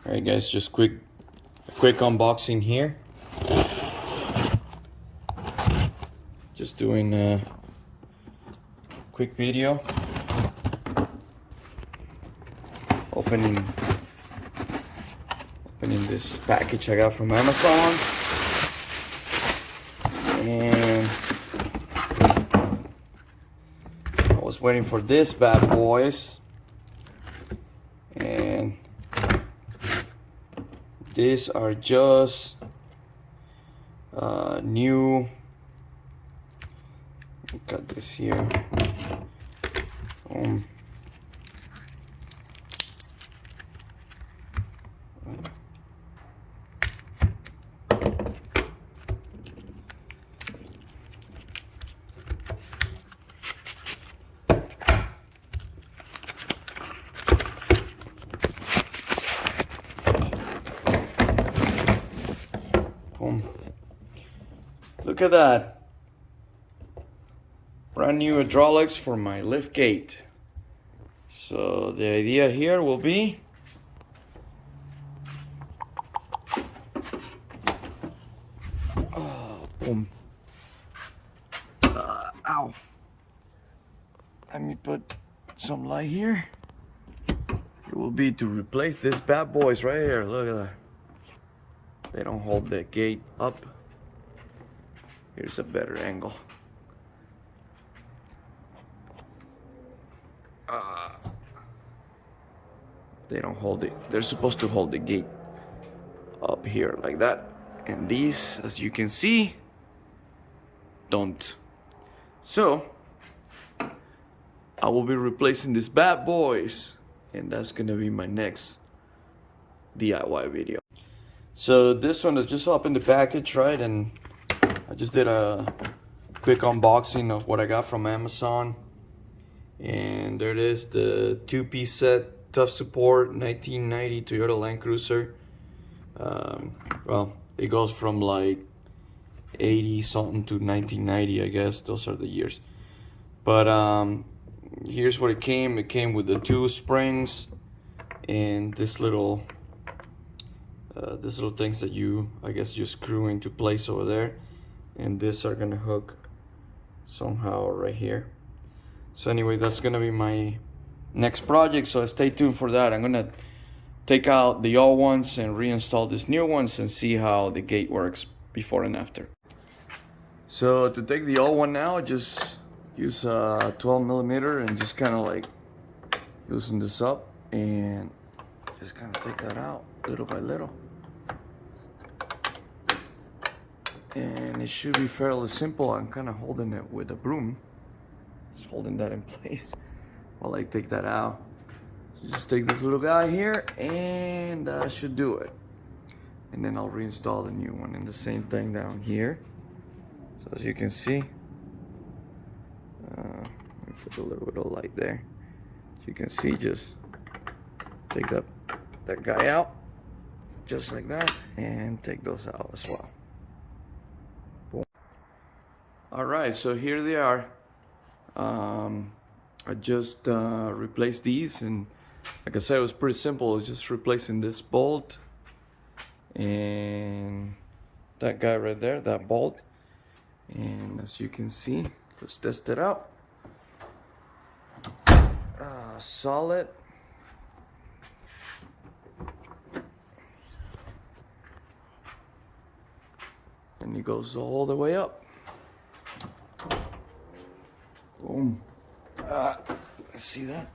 Alright guys, just a quick unboxing here. Just doing a quick video. Opening this package I got from Amazon. And I was waiting for this bad boys. And these are just new. Got this here. Boom. Look at that. Brand new hydraulics for my Liftgate. So the idea here will be boom. Ow. Let me put some light here. It will be to replace this bad boys right here. Look at that. They don't hold the gate up. Here's a better angle. They don't hold it. They're supposed to hold the gate up here like that. And these, as you can see, don't. So I will be replacing these bad boys, and that's gonna be my next DIY video. So this one is just up in the package, right? And I just did a quick unboxing of what I got from Amazon. And there it is, the two-piece set, tough support, 1990 Toyota Landcruiser. Well, it goes from like 80 something to 1990, I guess. Those are the years. But here's what it came. It came with the two springs and this little things that you, I guess, you screw into place over there. And these are gonna hook somehow right here. So anyway, that's gonna be my next project, so stay tuned for that. I'm gonna take out the old ones and reinstall these new ones and see how the gate works before and after. So to take the old one out, just use a 12mm and just kind of like loosen this up and just kind of take that out little by little. And it should be fairly simple. I'm kind of holding it with a broom. Just holding that in place while I take that out. So just take this little guy here and that should do it. And then I'll reinstall the new one, and the same thing down here. So as you can see, let me put a little bit of light there. As you can see, just take that guy out just like that and take those out as well. Boom. All right, so here they are. I just replaced these, and like I said, it was pretty simple. It was just replacing this bolt and that guy right there, that bolt. And as you can see, let's test it out. Solid. And it goes all the way up. Boom. See that?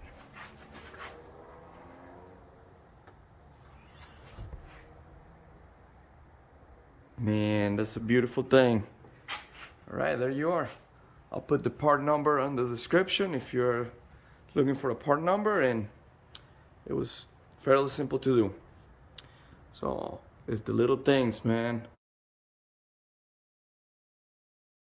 Man, that's a beautiful thing. All right, there you are. I'll put the part number on the description if you're looking for a part number, and it was fairly simple to do. So it's the little things, man.